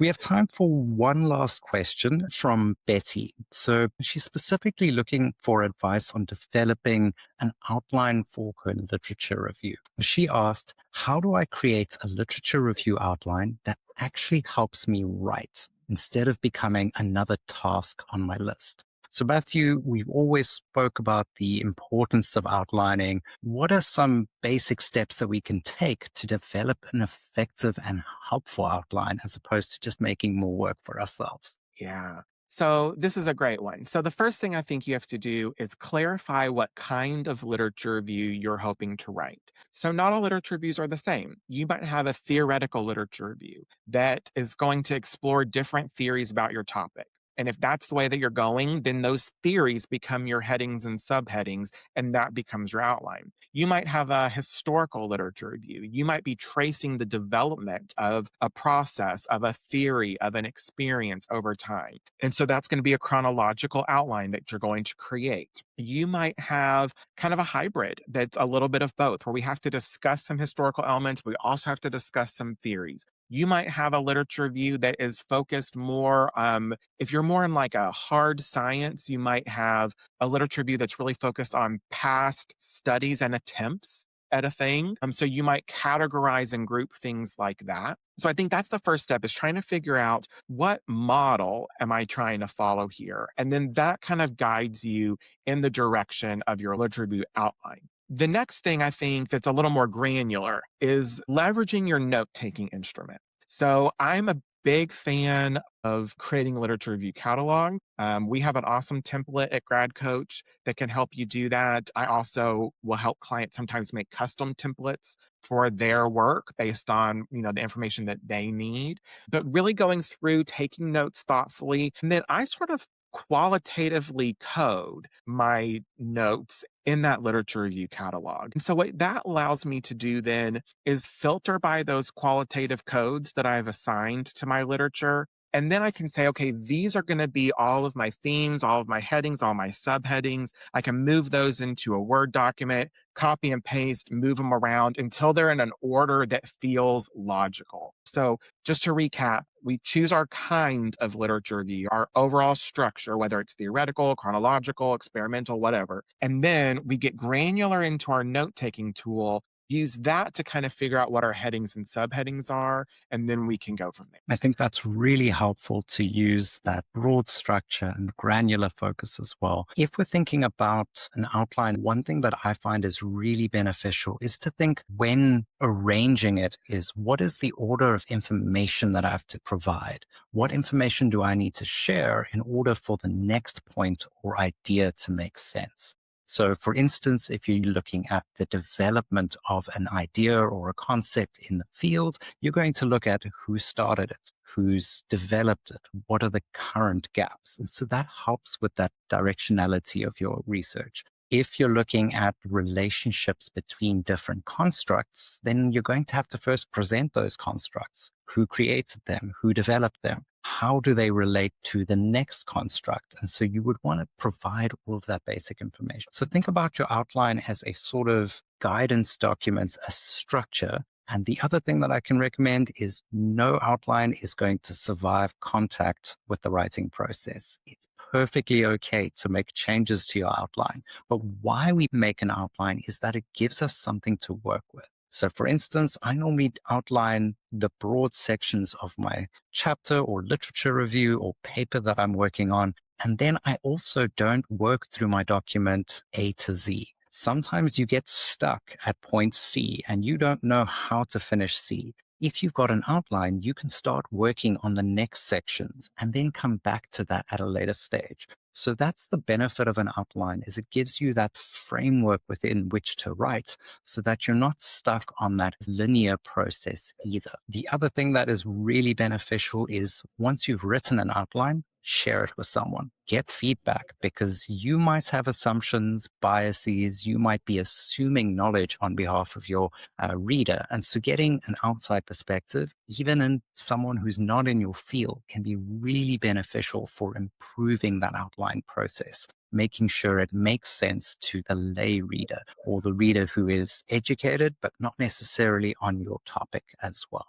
We have time for one last question from Betty. So she's specifically looking for advice on developing an outline for her literature review. She asked, how do I create a literature review outline that actually helps me write instead of becoming another task on my list? So Matthew, we've always spoke about the importance of outlining. What are some basic steps that we can take to develop an effective and helpful outline as opposed to just making more work for ourselves? Yeah. So this is a great one. So the first thing I think you have to do is clarify what kind of literature review you're hoping to write. So not all literature reviews are the same. You might have a theoretical literature review that is going to explore different theories about your topic. And if that's the way that you're going, then those theories become your headings and subheadings, and that becomes your outline. You might have a historical literature review. You might be tracing the development of a process, of a theory, of an experience over time. And so that's going to be a chronological outline that you're going to create. You might have kind of a hybrid that's a little bit of both, where we have to discuss some historical elements. We also have to discuss some theories. You might have a literature review that is focused more, if you're more in like a hard science, you might have a literature review that's really focused on past studies and attempts at a thing. So you might categorize and group things like that. So I think that's the first step, is trying to figure out what model am I trying to follow here? And then that kind of guides you in the direction of your literature review outline. The next thing I think that's a little more granular is leveraging your note-taking instrument. So I'm a big fan of creating a literature review catalog. We have an awesome template at Grad Coach that can help you do that. I also will help clients sometimes make custom templates for their work based on, the information that they need. But really going through, taking notes thoughtfully, and then I sort of qualitatively code my notes in that literature review catalog. And so what that allows me to do then is filter by those qualitative codes that I've assigned to my literature. And then I can say, okay, these are going to be all of my themes, all of my headings, all my subheadings. I can move those into a Word document, copy and paste, move them around until they're in an order that feels logical. So just to recap, we choose our kind of literature review, our overall structure, whether it's theoretical, chronological, experimental, whatever. And then we get granular into our note-taking tool, use that to kind of figure out what our headings and subheadings are, and then we can go from there. I think that's really helpful to use that broad structure and granular focus as well. If we're thinking about an outline, one thing that I find is really beneficial is to think when arranging it is, what is the order of information that I have to provide? What information do I need to share in order for the next point or idea to make sense? So for instance, if you're looking at the development of an idea or a concept in the field, you're going to look at who started it, who's developed it, what are the current gaps. And so that helps with that directionality of your research. If you're looking at relationships between different constructs, then you're going to have to first present those constructs. Who created them? Who developed them? How do they relate to the next construct? And so you would want to provide all of that basic information. So think about your outline as a sort of guidance document, a structure. And the other thing that I can recommend is no outline is going to survive contact with the writing process. It's perfectly okay to make changes to your outline. But why we make an outline is that it gives us something to work with. So for instance, I normally outline the broad sections of my chapter or literature review or paper that I'm working on. And then I also don't work through my document A to Z. Sometimes you get stuck at point C and you don't know how to finish C. If you've got an outline, you can start working on the next sections and then come back to that at a later stage. So that's the benefit of an outline, is it gives you that framework within which to write so that you're not stuck on that linear process either. The other thing that is really beneficial is once you've written an outline, share it with someone. Get feedback, because you might have assumptions, biases, you might be assuming knowledge on behalf of your reader. And so getting an outside perspective, even in someone who's not in your field, can be really beneficial for improving that outline process, making sure it makes sense to the lay reader or the reader who is educated, but not necessarily on your topic as well.